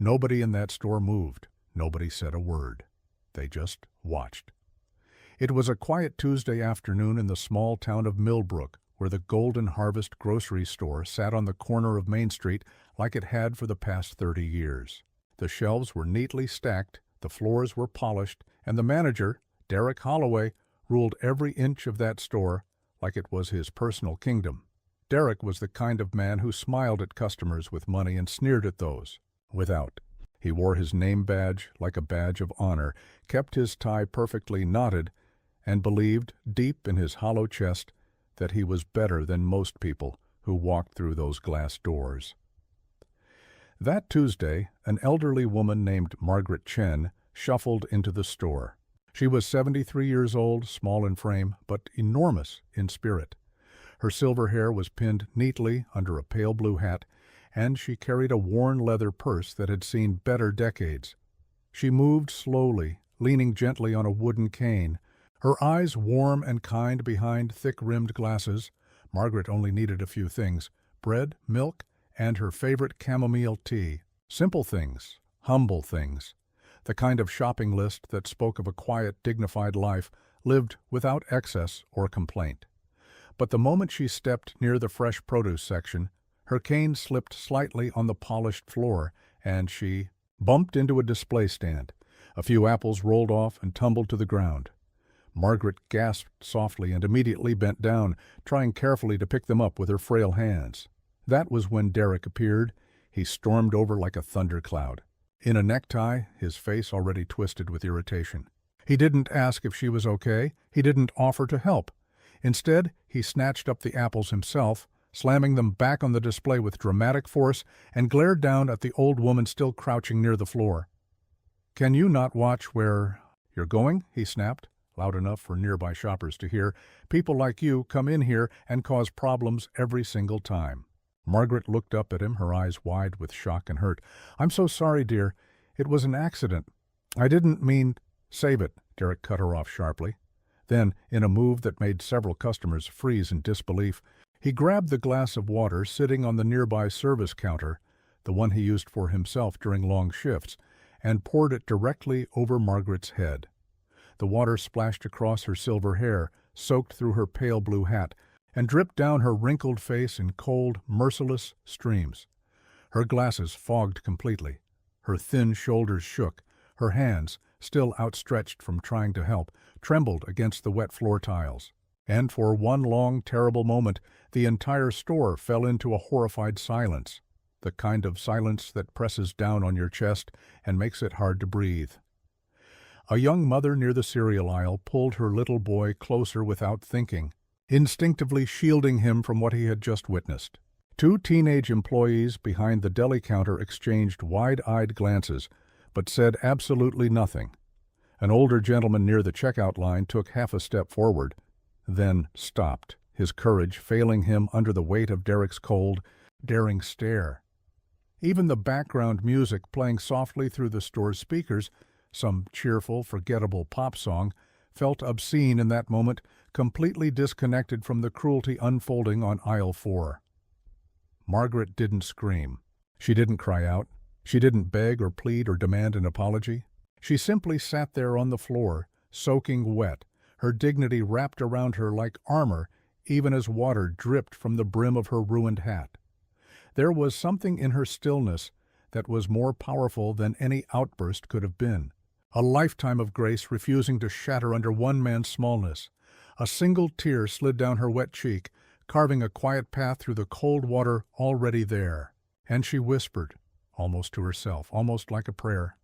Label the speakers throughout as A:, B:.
A: Nobody in that store moved. Nobody said a word. They just watched. It was a quiet Tuesday afternoon in the small town of Millbrook, where the Golden Harvest grocery store sat on the corner of Main Street like it had for the past 30 years. The shelves were neatly stacked, the floors were polished, and the manager, Derek Holloway, ruled every inch of that store like it was his personal kingdom. Derek was the kind of man who smiled at customers with money and sneered at those without. He wore his name badge like a badge of honor, kept his tie perfectly knotted, and believed, deep in his hollow chest, that he was better than most people who walked through those glass doors. That Tuesday, an elderly woman named Margaret Chen shuffled into the store. She was 73 years old, small in frame, but enormous in spirit. Her silver hair was pinned neatly under a pale blue hat, and she carried a worn leather purse that had seen better decades. She moved slowly, leaning gently on a wooden cane, her eyes warm and kind behind thick-rimmed glasses. Margaret only needed a few things: bread, milk, and her favorite chamomile tea. Simple things, humble things. The kind of shopping list that spoke of a quiet, dignified life, lived without excess or complaint. But the moment she stepped near the fresh produce section, her cane slipped slightly on the polished floor, and she bumped into a display stand. A few apples rolled off and tumbled to the ground. Margaret gasped softly and immediately bent down, trying carefully to pick them up with her frail hands. That was when Derek appeared. He stormed over like a thundercloud. In a necktie, his face already twisted with irritation. He didn't ask if she was okay. He didn't offer to help. Instead, he snatched up the apples himself, slamming them back on the display with dramatic force, and glared down at the old woman still crouching near the floor. "Can you not watch where you're going?" he snapped, loud enough for nearby shoppers to hear. "People like you come in here and cause problems every single time." Margaret looked up at him, her eyes wide with shock and hurt. "I'm so sorry, dear. It was an accident. I didn't mean—" "Save it," Derek cut her off sharply. Then, in a move that made several customers freeze in disbelief, he grabbed the glass of water sitting on the nearby service counter, the one he used for himself during long shifts, and poured it directly over Margaret's head. The water splashed across her silver hair, soaked through her pale blue hat, and dripped down her wrinkled face in cold, merciless streams. Her glasses fogged completely. Her thin shoulders shook. Her hands, still outstretched from trying to help, trembled against the wet floor tiles. And for one long, terrible moment, the entire store fell into a horrified silence, the kind of silence that presses down on your chest and makes it hard to breathe. A young mother near the cereal aisle pulled her little boy closer without thinking, instinctively shielding him from what he had just witnessed. Two teenage employees behind the deli counter exchanged wide-eyed glances, but said absolutely nothing. An older gentleman near the checkout line took half a step forward, then stopped, his courage failing him under the weight of Derek's cold, daring stare. Even the background music playing softly through the store's speakers, some cheerful, forgettable pop song, felt obscene in that moment, completely disconnected from the cruelty unfolding on aisle 4. Margaret didn't scream. She didn't cry out. She didn't beg or plead or demand an apology. She simply sat there on the floor, soaking wet, her dignity wrapped around her like armor, even as water dripped from the brim of her ruined hat. There was something in her stillness that was more powerful than any outburst could have been. A lifetime of grace refusing to shatter under one man's smallness. A single tear slid down her wet cheek, carving a quiet path through the cold water already there. And she whispered, almost to herself, almost like a prayer,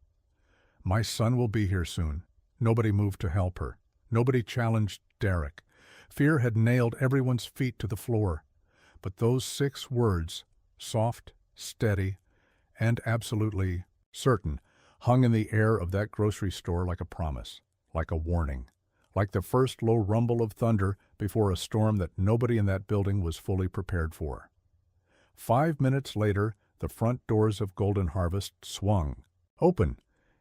A: "My son will be here soon." Nobody moved to help her. Nobody challenged Derek. Fear had nailed everyone's feet to the floor. But those 6 words, soft, steady, and absolutely certain, hung in the air of that grocery store like a promise, like a warning, like the first low rumble of thunder before a storm that nobody in that building was fully prepared for. 5 minutes later, the front doors of Golden Harvest swung open,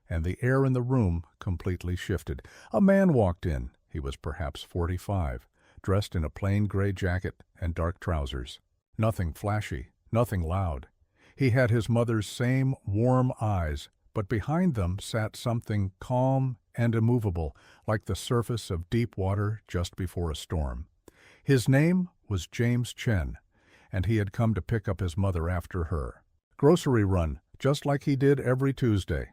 A: and the air in the room completely shifted. A man walked in. He was perhaps 45, dressed in a plain gray jacket and dark trousers. Nothing flashy, nothing loud. He had his mother's same warm eyes, but behind them sat something calm and immovable, like the surface of deep water just before a storm. His name was James Chen, and he had come to pick up his mother after her grocery run, just like he did every Tuesday.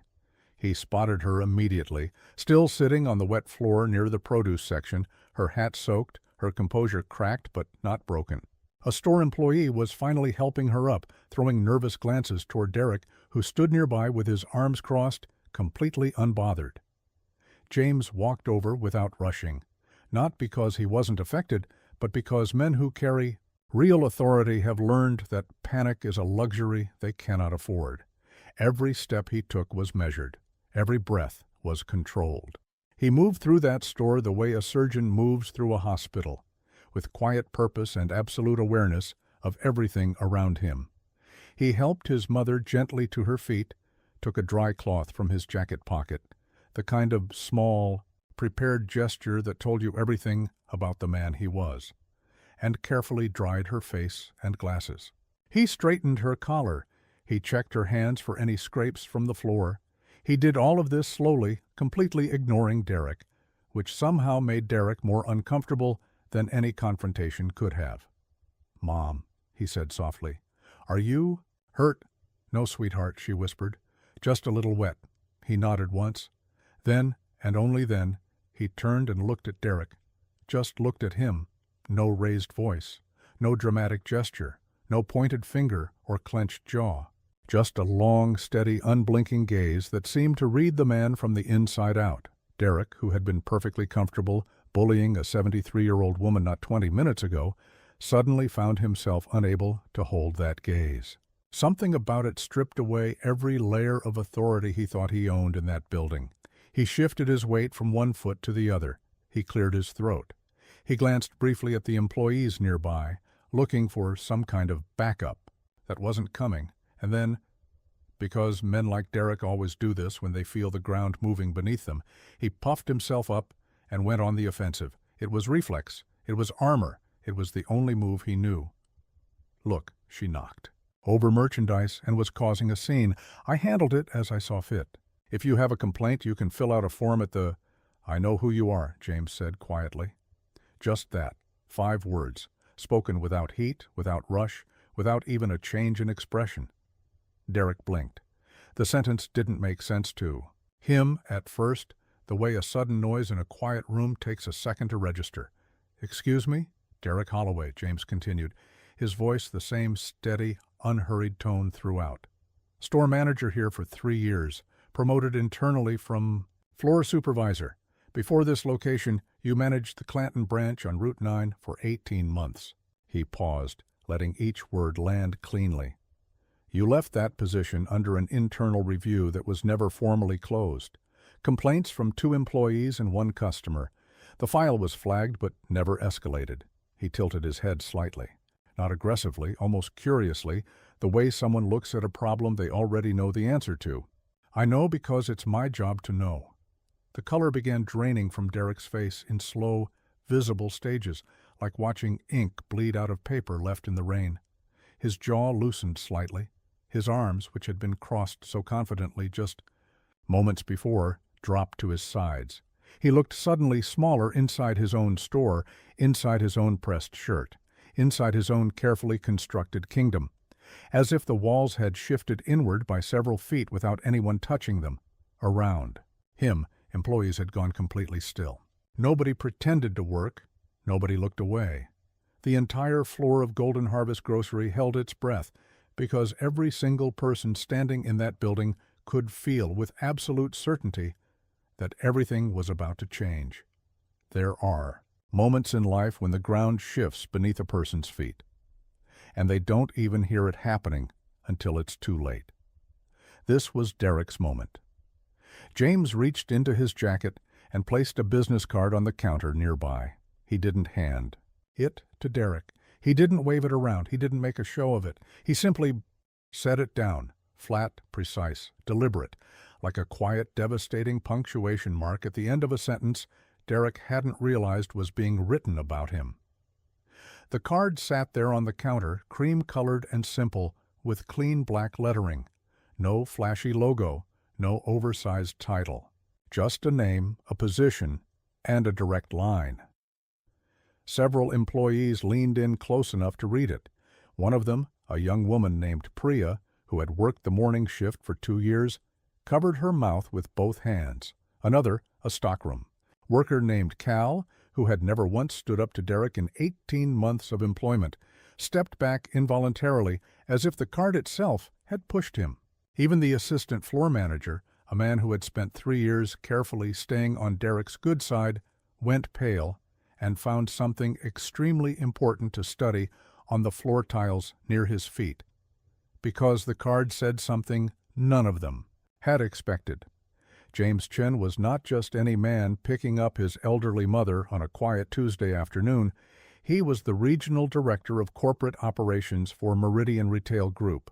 A: He spotted her immediately, still sitting on the wet floor near the produce section, her hat soaked, her composure cracked but not broken. A store employee was finally helping her up, throwing nervous glances toward Derek, who stood nearby with his arms crossed, completely unbothered. James walked over without rushing, not because he wasn't affected, but because men who carry real authority have learned that panic is a luxury they cannot afford. Every step he took was measured. Every breath was controlled. He moved through that store the way a surgeon moves through a hospital, with quiet purpose and absolute awareness of everything around him. He helped his mother gently to her feet, took a dry cloth from his jacket pocket, the kind of small, prepared gesture that told you everything about the man he was, and carefully dried her face and glasses. He straightened her collar. He checked her hands for any scrapes from the floor. He did all of this slowly, completely ignoring Derek, which somehow made Derek more uncomfortable than any confrontation could have. "Mom," he said softly, "are you hurt?" "No, sweetheart," she whispered. "Just a little wet." He nodded once. Then, and only then, he turned and looked at Derek. Just looked at him. No raised voice, no dramatic gesture, no pointed finger or clenched jaw. Just a long, steady, unblinking gaze that seemed to read the man from the inside out. Derek, who had been perfectly comfortable bullying a 73-year-old woman not 20 minutes ago, suddenly found himself unable to hold that gaze. Something about it stripped away every layer of authority he thought he owned in that building. He shifted his weight from one foot to the other. He cleared his throat. He glanced briefly at the employees nearby, looking for some kind of backup. That wasn't coming. And then, because men like Derek always do this when they feel the ground moving beneath them, he puffed himself up and went on the offensive. It was reflex. It was armor. It was the only move he knew. "Look," she knocked. "Over merchandise and was causing a scene. I handled it as I saw fit. If you have a complaint, you can fill out a form at the—" "I know who you are," James said quietly. Just that. 5 words, spoken without heat, without rush, without even a change in expression. Derek blinked. The sentence didn't make sense to him at first, the way a sudden noise in a quiet room takes a second to register. "Excuse me?" "Derek Holloway," James continued, his voice the same steady, unhurried tone throughout. "Store manager here for 3 years, promoted internally from floor supervisor. Before this location, you managed the Clanton branch on Route 9 for 18 months. He paused, letting each word land cleanly. "You left that position under an internal review that was never formally closed. Complaints from 2 employees and 1 customer. The file was flagged but never escalated." He tilted his head slightly. Not aggressively, almost curiously, the way someone looks at a problem they already know the answer to. "I know because it's my job to know." The color began draining from Derek's face in slow, visible stages, like watching ink bleed out of paper left in the rain. His jaw loosened slightly. His arms, which had been crossed so confidently just moments before, dropped to his sides. He looked suddenly smaller inside his own store, inside his own pressed shirt, inside his own carefully constructed kingdom, as if the walls had shifted inward by several feet without anyone touching them. Around him, employees had gone completely still. Nobody pretended to work. Nobody looked away. The entire floor of Golden Harvest Grocery held its breath, because every single person standing in that building could feel with absolute certainty that everything was about to change. There are moments in life when the ground shifts beneath a person's feet, and they don't even hear it happening until it's too late. This was Derek's moment. James reached into his jacket and placed a business card on the counter nearby. He didn't hand it to Derek. He didn't wave it around. He didn't make a show of it. He simply set it down, flat, precise, deliberate, like a quiet, devastating punctuation mark at the end of a sentence Derek hadn't realized was being written about him. The card sat there on the counter, cream-colored and simple, with clean black lettering. No flashy logo, no oversized title. Just a name, a position, and a direct line. Several employees leaned in close enough to read it. One of them, a young woman named Priya, who had worked the morning shift for 2 years, covered her mouth with both hands. Another, a stockroom worker named Cal, who had never once stood up to Derek in 18 months of employment, stepped back involuntarily as if the cart itself had pushed him. Even the assistant floor manager, a man who had spent 3 years carefully staying on Derek's good side, went pale and found something extremely important to study on the floor tiles near his feet, because the card said something none of them had expected. James Chen was not just any man picking up his elderly mother on a quiet Tuesday afternoon. He was the regional director of corporate operations for Meridian Retail Group,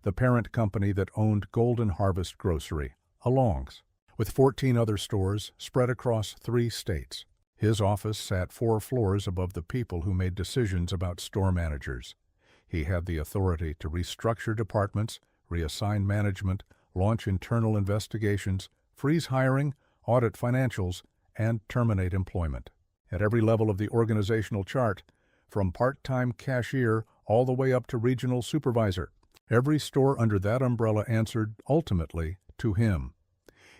A: the parent company that owned Golden Harvest Grocery, Alongs, with 14 other stores spread across 3 states. His office sat 4 floors above the people who made decisions about store managers. He had the authority to restructure departments, reassign management, launch internal investigations, freeze hiring, audit financials, and terminate employment. At every level of the organizational chart, from part-time cashier all the way up to regional supervisor, every store under that umbrella answered, ultimately, to him.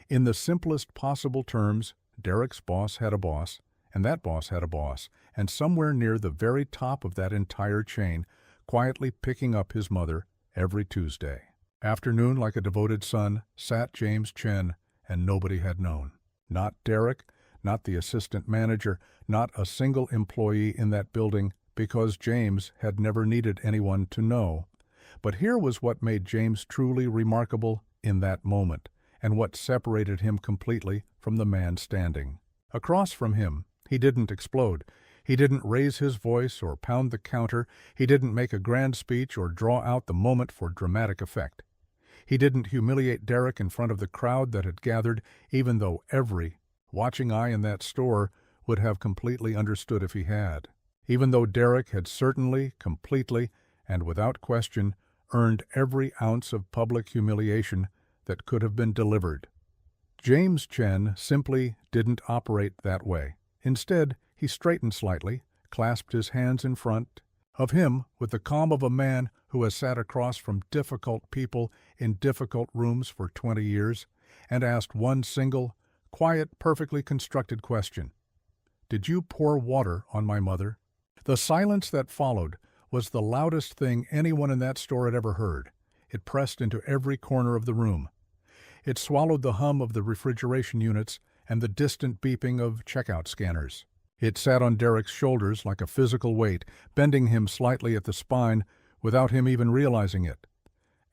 A: In the simplest possible terms, Derek's boss had a boss, and that boss had a boss, and somewhere near the very top of that entire chain, quietly picking up his mother every Tuesday afternoon like a devoted son, sat James Chen, and nobody had known. Not Derek, not the assistant manager, not a single employee in that building, because James had never needed anyone to know. But here was what made James truly remarkable in that moment, and what separated him completely from the man standing across from him. He didn't explode. He didn't raise his voice or pound the counter. He didn't make a grand speech or draw out the moment for dramatic effect. He didn't humiliate Derek in front of the crowd that had gathered, even though every watching eye in that store would have completely understood if he had. Even though Derek had certainly, completely, and without question, earned every ounce of public humiliation that could have been delivered. James Chen simply didn't operate that way. Instead, he straightened slightly, clasped his hands in front of him with the calm of a man who has sat across from difficult people in difficult rooms for 20 years, and asked one single, quiet, perfectly constructed question. "Did you pour water on my mother?" The silence that followed was the loudest thing anyone in that store had ever heard. It pressed into every corner of the room. It swallowed the hum of the refrigeration units and the distant beeping of checkout scanners. It sat on Derek's shoulders like a physical weight, bending him slightly at the spine without him even realizing it.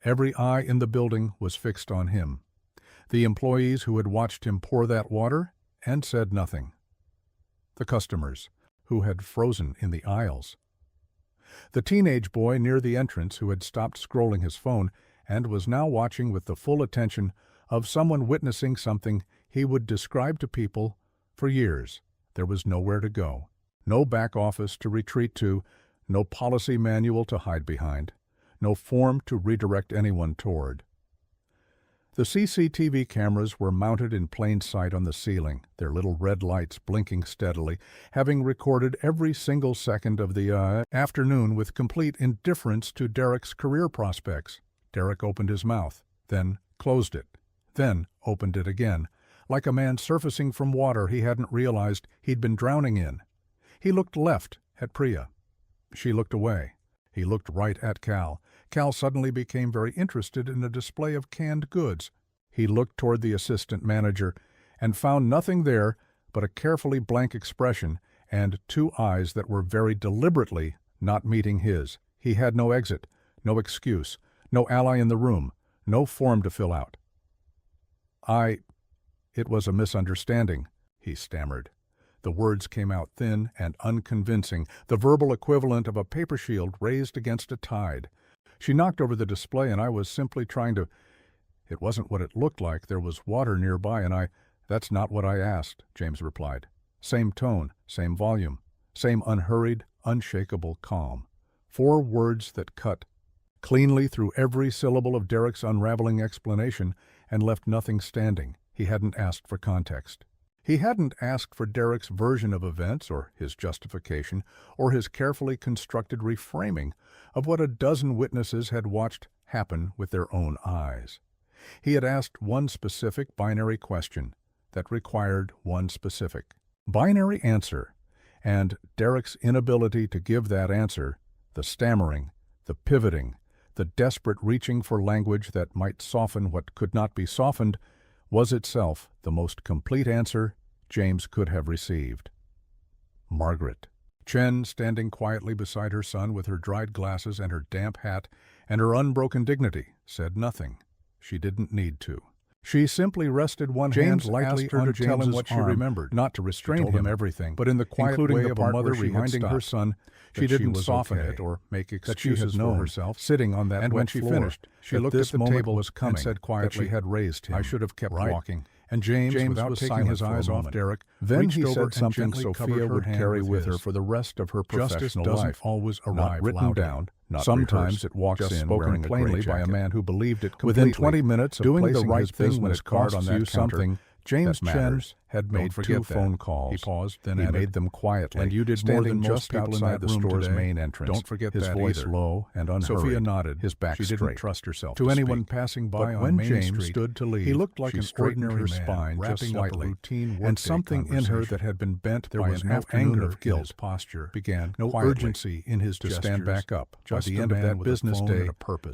A: Every eye in the building was fixed on him. The employees who had watched him pour that water and said nothing. The customers, who had frozen in the aisles. The teenage boy near the entrance who had stopped scrolling his phone and was now watching with the full attention of someone witnessing something he would describe to people for years. There was nowhere to go, no back office to retreat to, no policy manual to hide behind, no form to redirect anyone toward. The CCTV cameras were mounted in plain sight on the ceiling, their little red lights blinking steadily, having recorded every single second of the afternoon with complete indifference to Derek's career prospects. Derek opened his mouth, then closed it, then opened it again, like a man surfacing from water he hadn't realized he'd been drowning in. He looked left at Priya. She looked away. He looked right at Cal. Cal suddenly became very interested in a display of canned goods. He looked toward the assistant manager and found nothing there but a carefully blank expression and 2 eyes that were very deliberately not meeting his. He had no exit, no excuse, no ally in the room, no form to fill out. It was a misunderstanding," he stammered. The words came out thin and unconvincing, the verbal equivalent of a paper shield raised against a tide. "She knocked over the display and I was simply trying to—" "It wasn't what it looked like. There was water nearby and That's not what I asked," James replied. Same tone, same volume, same unhurried, unshakable calm. 4 words that cut cleanly through every syllable of Derek's unraveling explanation and left nothing standing. He hadn't asked for context. He hadn't asked for Derek's version of events or his justification or his carefully constructed reframing of what a dozen witnesses had watched happen with their own eyes. He had asked one specific binary question that required one specific binary answer, and Derek's inability to give that answer, the stammering, the pivoting, the desperate reaching for language that might soften what could not be softened, was itself the most complete answer James could have received. Margaret. Chen, standing quietly beside her son with her dried glasses and her damp hat and her unbroken dignity, said nothing. She didn't need to. She simply rested one hand lightly on James's what she remembered, not to restrain him everything, but in the quiet way of a mother reminding her son she didn't soften it or make excuses for herself, sitting on that wet floor. And when she finished, she looked at the table and said quietly, she had raised him. I should have kept walking. And James, without taking his eyes off Derek, then he said something Sophia would carry with her for the rest of her professional life. Justice doesn't always arrive written down. Sometimes it walks in spoken plainly by a man who believed it completely. Within 20 minutes of doing the right thing when it costs you something, James Chen had made 2 phone calls. He paused, then he made them quietly. And you did more than most people inside the store's main entrance. Don't forget his voice low and unhurried. Sophia nodded, his back straight. She didn't trust herself to anyone passing by on Main Street. Stood to leave, he looked like an ordinary man, wrapping slightly, and something in her that had been bent by an afternoon of guilt posture began no urgency in his to stand back up. By the end of that business day,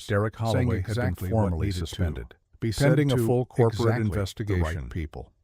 A: Derek Holloway had been formally suspended, pending a full corporate investigation.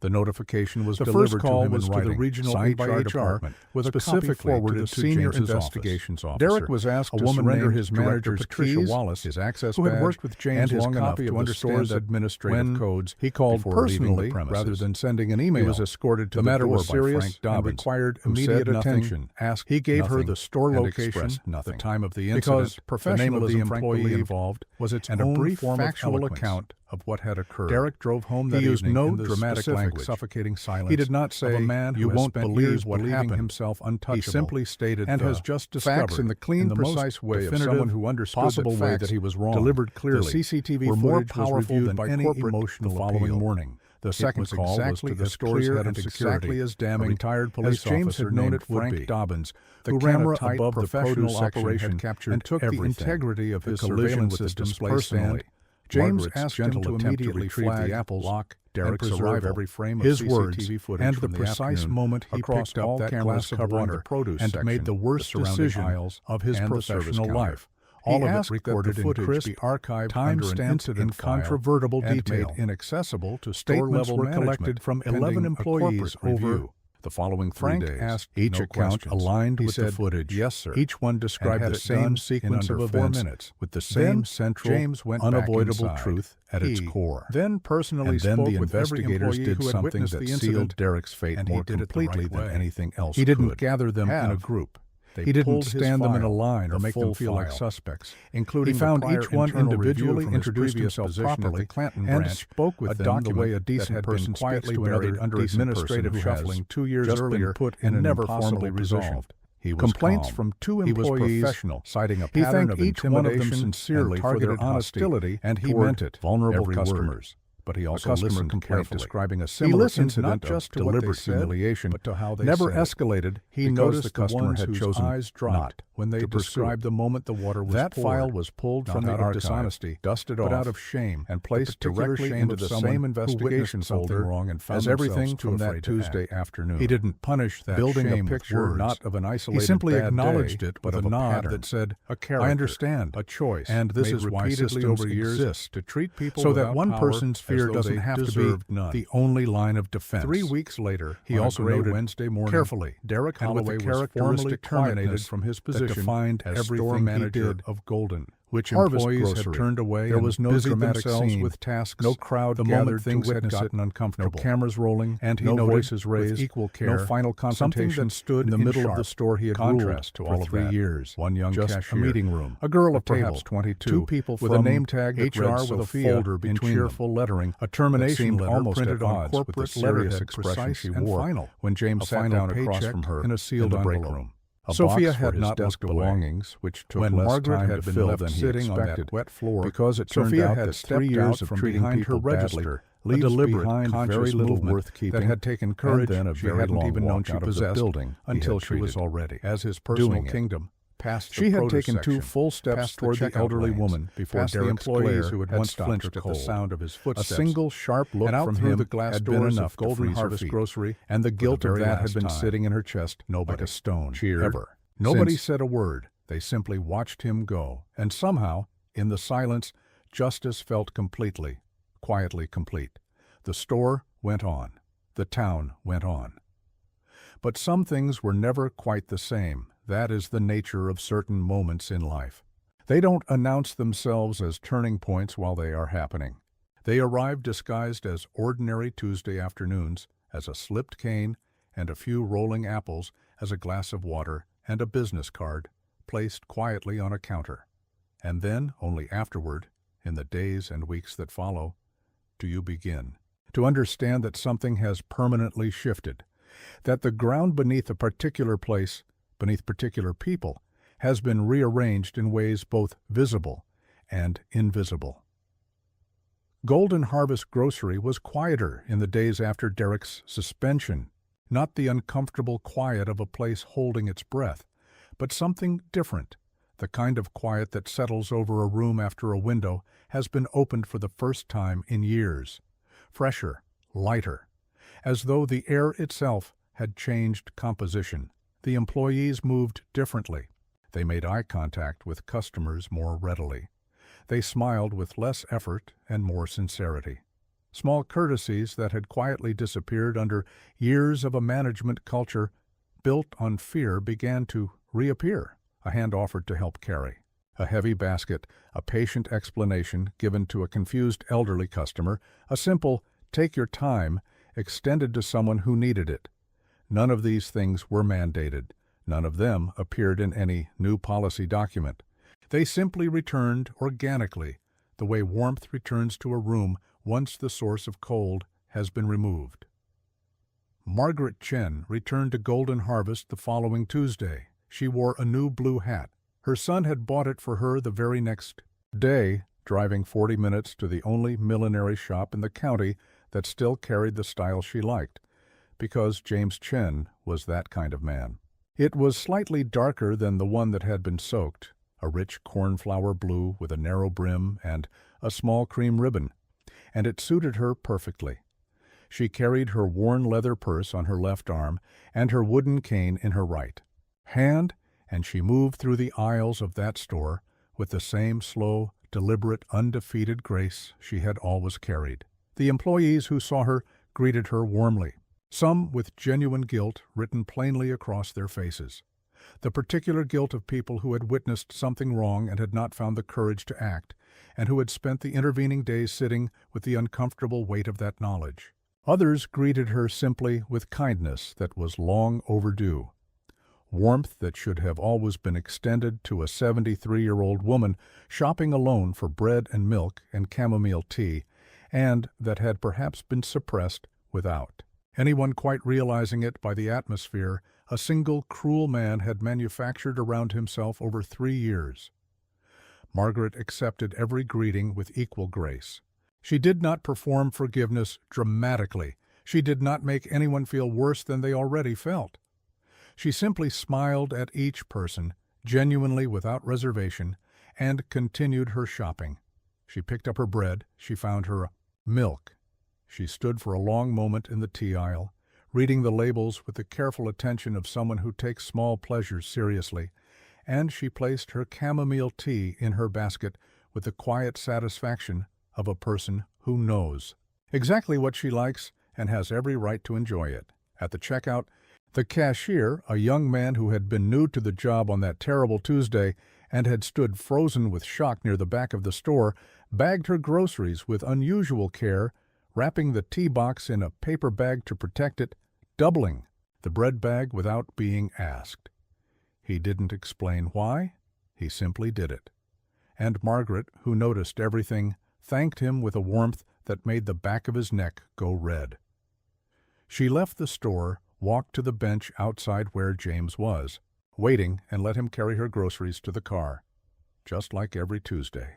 A: The notification was delivered to him in writing, to the regional HR department, with a copy forwarded to senior investigations officer. Derek was asked to surrender his manager's Patricia Wallace, his access badge, who had worked with James long enough to understand the administrative codes. He called personally rather than sending an email. He was escorted to the matter was serious and required immediate attention. He gave her the store location, the time of the incident, because professionalism, the employee involved, was its own brief factual account of what had occurred. Derek drove home that evening. He used no dramatic language, suffocating silence. He did not say, a man you won't believe what happened himself untouchable. He simply stated and has just discovered facts in the clean, precise way of someone who understood possible way that he was wrong. Delivered clearly. The CCTV were more powerful than any emotional the following morning. The second call was to the store's head of security, as damning, retired police officer had known it Frank Dobbins, the camera above the produce operation had captured and took the integrity of his surveillance systems personally. James asked him to immediately flag the Apple's lock, Derek's arrival, every frame of his words, and the precise moment he picked up that glass of water and made the worst decision of his professional life. All of it recorded in crisp, archived, time-stamped, incontrovertible detail, made inaccessible to statements were collected from 11 employees over the following 3 days. Asked each account aligned with the footage. Yes, sir. Each one described the same sequence of events with the same central, unavoidable truth at its core. Then personally spoke with every employee did something that sealed Derek's fate more completely than anything else. He didn't gather them in a group. He didn't stand them in a line or make them feel like suspects, including he found each one individually, introduced himself properly, and spoke with them the way a decent person quietly buried under administrative shuffling 2 years earlier put in and never formally resolved. He was complaints from 2 employees, citing a pattern of intimidation sincerely for their hostility, and he meant it, vulnerable customers. But he also listened carefully, describing a similar incident not just to deliberate humiliation, but to how they never escalated. He noticed the customer had chosen eyes dropped when they described the moment the water was poured. That file was pulled from the archive, dishonesty, dusted off, but out of shame, and placed directly into the same investigation folder wrong and found as everything from that Tuesday afternoon. He didn't punish that building a picture not of an isolated. He simply acknowledged it, but of a nod that said, "A character, I understand, a choice, and this is why systems exist to treat people so that one person's fear doesn't have to be the only line of defense." 3 weeks later, he also noted Wednesday morning carefully, Derek Holloway was formally terminated from his position defined as store manager of Golden, which employees had turned away. There was no dramatic scene with tasks, no crowd gathered things had gotten uncomfortable, no cameras rolling, and no voices raised, equal care, no final confrontation. That stood in the middle of the store he had contrast to all of 3 years. One young cashier, a meeting room, a girl of perhaps 22, 2 people with a name tag HR with a folder between cheerful lettering, a termination letter almost printed on corporate letterhead expression she wore when James sat down across from her in a sealed envelope. Sophia had not looked belongings, which took when less Margaret time had to been fill left than sitting on that wet floor, because it turned out that 3 years of treating people badly leaves behind very little worth keeping that had taken courage and then she hadn't even known she possessed until she was already, as his personal kingdom, past she had taken 2 full steps toward the elderly woman before Derek's employees who had once flinched at the sound of his footsteps. A single sharp look from him the glass had been enough to Golden Harvest Grocery, and the guilt of that had been sitting in her chest like a stone. Ever. Nobody said a word. They simply watched him go, and somehow, in the silence, justice felt quietly complete. The store went on. The town went on. But some things were never quite the same. That is the nature of certain moments in life. They don't announce themselves as turning points while they are happening. They arrive disguised as ordinary Tuesday afternoons, as a slipped cane and a few rolling apples, as a glass of water and a business card placed quietly on a counter. And then, only afterward, in the days and weeks that follow, do you begin to understand that something has permanently shifted, that the ground beneath a particular place, beneath particular people, has been rearranged in ways both visible and invisible. Golden Harvest Grocery was quieter in the days after Derek's suspension, not the uncomfortable quiet of a place holding its breath, but something different. The kind of quiet that settles over a room after a window has been opened for the first time in years. Fresher, lighter, as though the air itself had changed composition. The employees moved differently. They made eye contact with customers more readily. They smiled with less effort and more sincerity. Small courtesies that had quietly disappeared under years of a management culture built on fear began to reappear. A hand offered to help carry a heavy basket, a patient explanation given to a confused elderly customer, a simple "take your time" extended to someone who needed it. None of these things were mandated. None of them appeared in any new policy document. They simply returned organically, the way warmth returns to a room once the source of cold has been removed. Margaret Chen returned to Golden Harvest the following Tuesday. She wore a new blue hat. Her son had bought it for her the very next day, driving 40 minutes to the only millinery shop in the county that still carried the style she liked, because James Chen was that kind of man. It was slightly darker than the one that had been soaked, a rich cornflower blue with a narrow brim and a small cream ribbon, and it suited her perfectly. She carried her worn leather purse on her left arm and her wooden cane in her right hand, and she moved through the aisles of that store with the same slow, deliberate, undefeated grace she had always carried. The employees who saw her greeted her warmly, some with genuine guilt written plainly across their faces, the particular guilt of people who had witnessed something wrong and had not found the courage to act, and who had spent the intervening days sitting with the uncomfortable weight of that knowledge. Others greeted her simply with kindness that was long overdue, warmth that should have always been extended to a 73-year-old woman shopping alone for bread and milk and chamomile tea, and that had perhaps been suppressed without anyone quite realizing it by the atmosphere a single cruel man had manufactured around himself over 3 years. Margaret accepted every greeting with equal grace. She did not perform forgiveness dramatically. She did not make anyone feel worse than they already felt. She simply smiled at each person, genuinely without reservation, and continued her shopping. She picked up her bread. She found her milk. She stood for a long moment in the tea aisle, reading the labels with the careful attention of someone who takes small pleasures seriously, and she placed her chamomile tea in her basket with the quiet satisfaction of a person who knows exactly what she likes and has every right to enjoy it. At the checkout, the cashier, a young man who had been new to the job on that terrible Tuesday and had stood frozen with shock near the back of the store, bagged her groceries with unusual care, wrapping the tea box in a paper bag to protect it, doubling the bread bag without being asked. He didn't explain why. He simply did it. And Margaret, who noticed everything, thanked him with a warmth that made the back of his neck go red. She left the store, walked to the bench outside where James was. waiting and let him carry her groceries to the car, just like every Tuesday.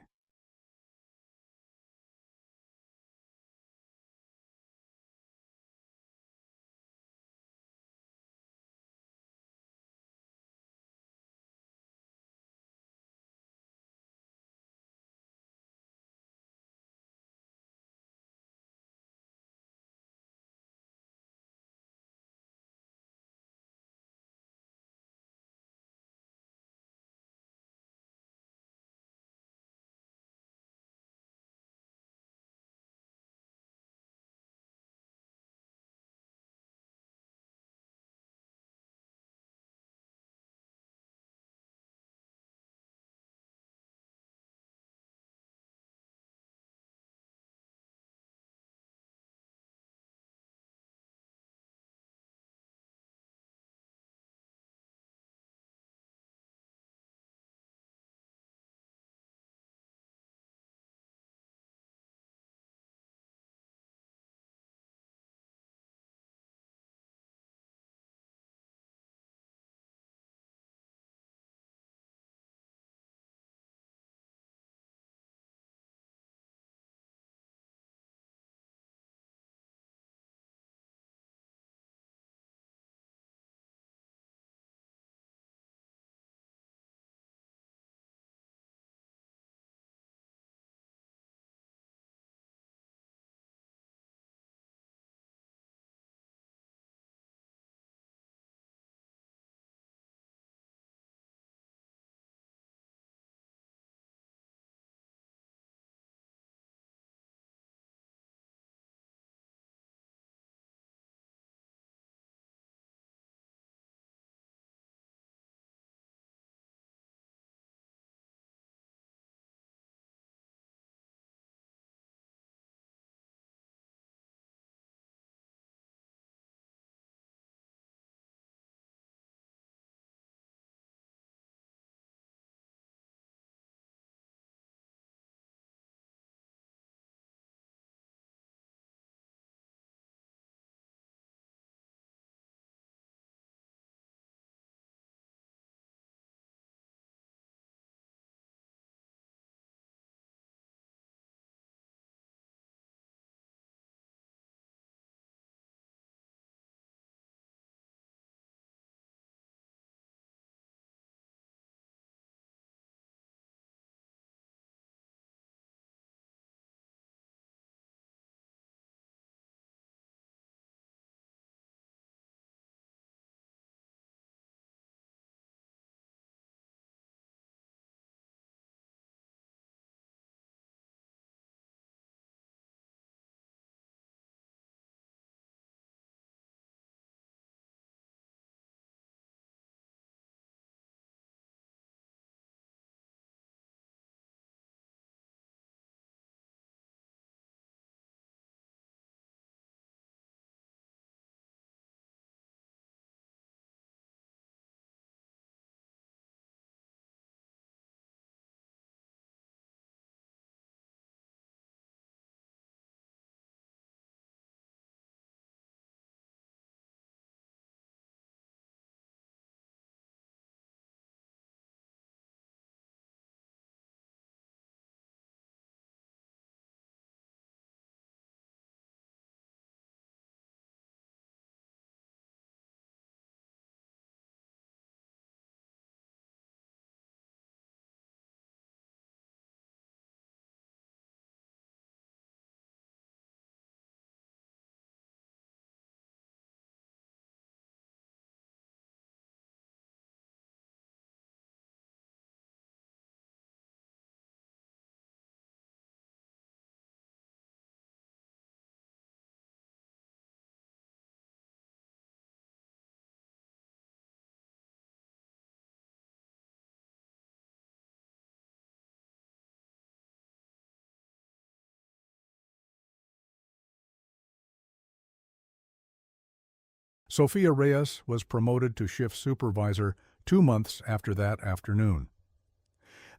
A: Sophia Reyes was promoted to shift supervisor 2 months after that afternoon.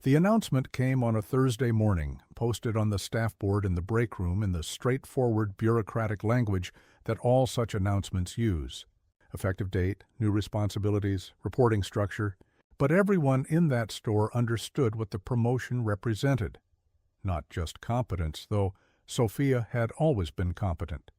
A: The announcement came on a Thursday morning, posted on the staff board in the break room in the straightforward bureaucratic language that all such announcements use. Effective date, new responsibilities, reporting structure. But everyone in that store understood what the promotion represented. Not just competence, though Sophia had always been competent.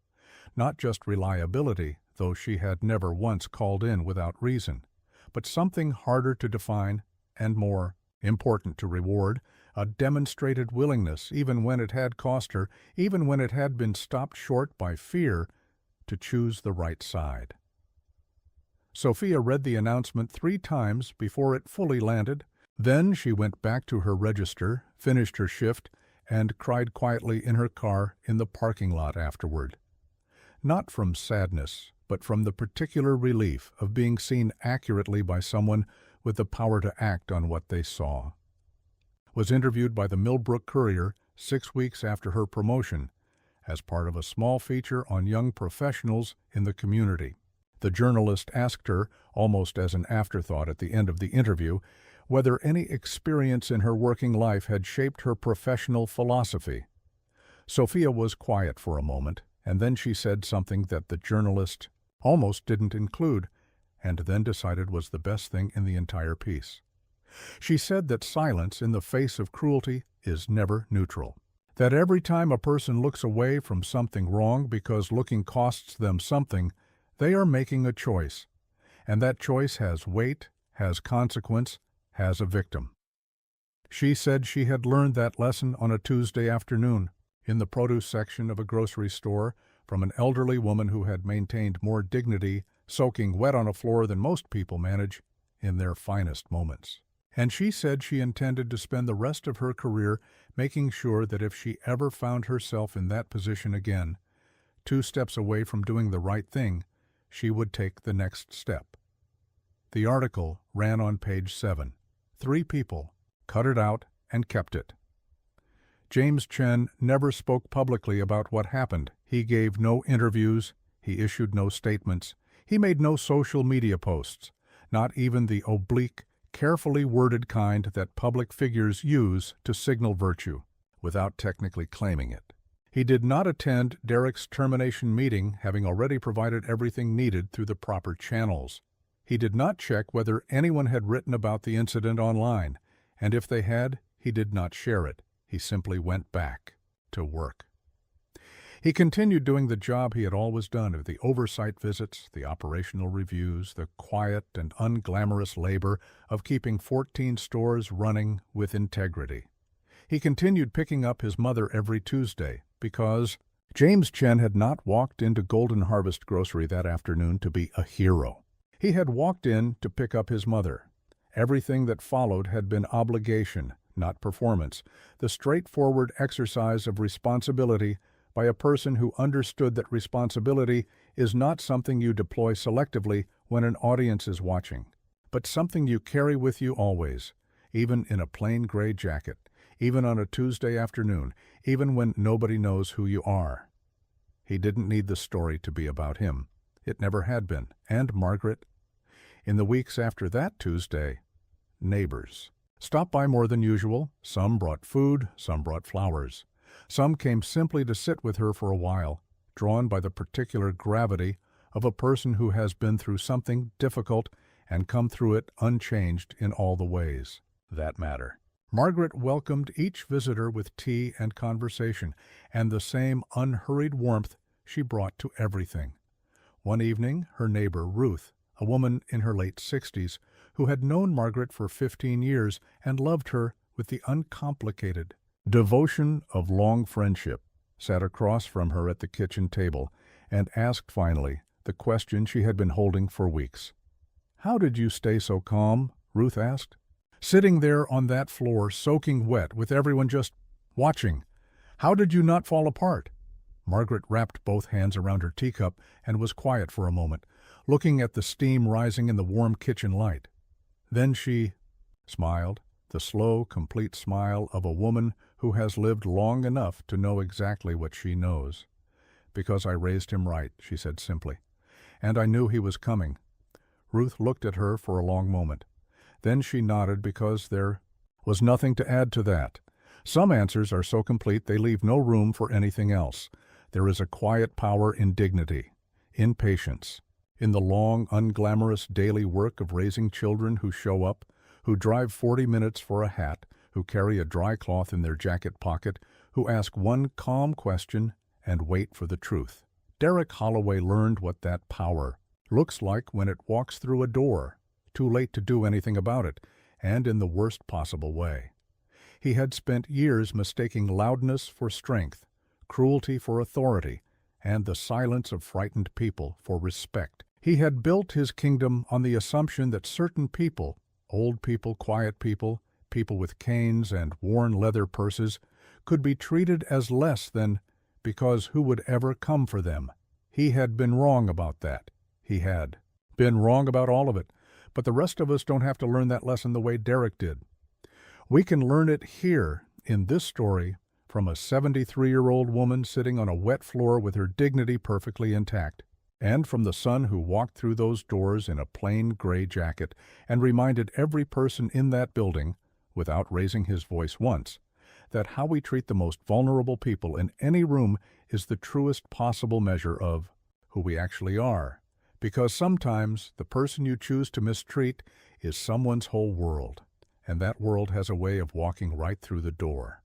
A: Not just reliability, though she had never once called in without reason. But something harder to define and more important to reward, a demonstrated willingness, even when it had cost her, even when it had been stopped short by fear, to choose the right side. Sophia read the announcement 3 times before it fully landed. Then she went back to her register, finished her shift, and cried quietly in her car in the parking lot afterward. Not from sadness, but from the particular relief of being seen accurately by someone with the power to act on what they saw. Was interviewed by the Millbrook Courier 6 weeks after her promotion as part of a small feature on young professionals in the community. The journalist asked her, almost as an afterthought at the end of the interview, whether any experience in her working life had shaped her professional philosophy. Sophia was quiet for a moment, and then she said something that the journalist almost didn't include, and then decided was the best thing in the entire piece. She said that silence in the face of cruelty is never neutral. That every time a person looks away from something wrong because looking costs them something, they are making a choice, and that choice has weight, has consequence, has a victim. She said she had learned that lesson on a Tuesday afternoon in the produce section of a grocery store from an elderly woman who had maintained more dignity, soaking wet on a floor than most people manage in their finest moments. And she said she intended to spend the rest of her career making sure that if she ever found herself in that position again, 2 steps away from doing the right thing, she would take the next step. The article ran on page 7. 3 people cut it out and kept it. James Chen never spoke publicly about what happened. He gave no interviews. He issued no statements. He made no social media posts, not even the oblique, carefully worded kind that public figures use to signal virtue, without technically claiming it. He did not attend Derek's termination meeting, having already provided everything needed through the proper channels. He did not check whether anyone had written about the incident online, and if they had, he did not share it. He simply went back to work. He continued doing the job he had always done of the oversight visits, the operational reviews, the quiet and unglamorous labor of keeping 14 stores running with integrity. He continued picking up his mother every Tuesday because James Chen had not walked into Golden Harvest Grocery that afternoon to be a hero. He had walked in to pick up his mother. Everything that followed had been obligation, not performance, the straightforward exercise of responsibility by a person who understood that responsibility is not something you deploy selectively when an audience is watching, but something you carry with you always, even in a plain gray jacket, even on a Tuesday afternoon, even when nobody knows who you are. He didn't need the story to be about him. It never had been. And Margaret? In the weeks after that Tuesday, neighbors stopped by more than usual. Some brought food, some brought flowers. Some came simply to sit with her for a while, drawn by the particular gravity of a person who has been through something difficult and come through it unchanged in all the ways that matter. Margaret welcomed each visitor with tea and conversation, and the same unhurried warmth she brought to everything. One evening, her neighbor, Ruth, a woman in her late 60s, who had known Margaret for 15 years and loved her with the uncomplicated devotion of long friendship, sat across from her at the kitchen table and asked finally the question she had been holding for weeks. "How did you stay so calm?" Ruth asked. "Sitting there on that floor, soaking wet, with everyone just watching. How did you not fall apart?" Margaret wrapped both hands around her teacup and was quiet for a moment, looking at the steam rising in the warm kitchen light. Then she smiled, the slow, complete smile of a woman who has lived long enough to know exactly what she knows. "Because I raised him right," she said simply. "And I knew he was coming." Ruth looked at her for a long moment. Then she nodded because there was nothing to add to that. Some answers are so complete they leave no room for anything else. There is a quiet power in dignity, in patience, in the long, unglamorous daily work of raising children who show up, who drive 40 minutes for a hat, who carry a dry cloth in their jacket pocket, who ask one calm question and wait for the truth. Derek Holloway learned what that power looks like when it walks through a door, too late to do anything about it, and in the worst possible way. He had spent years mistaking loudness for strength, cruelty for authority, and the silence of frightened people for respect. He had built his kingdom on the assumption that certain people, old people, quiet people, people with canes and worn leather purses, could be treated as less than because who would ever come for them? He had been wrong about that. He had been wrong about all of it, but the rest of us don't have to learn that lesson the way Derek did. We can learn it here in this story from a 73-year-old woman sitting on a wet floor with her dignity perfectly intact, and from the son who walked through those doors in a plain gray jacket and reminded every person in that building, without raising his voice once, that how we treat the most vulnerable people in any room is the truest possible measure of who we actually are, because sometimes the person you choose to mistreat is someone's whole world, and that world has a way of walking right through the door.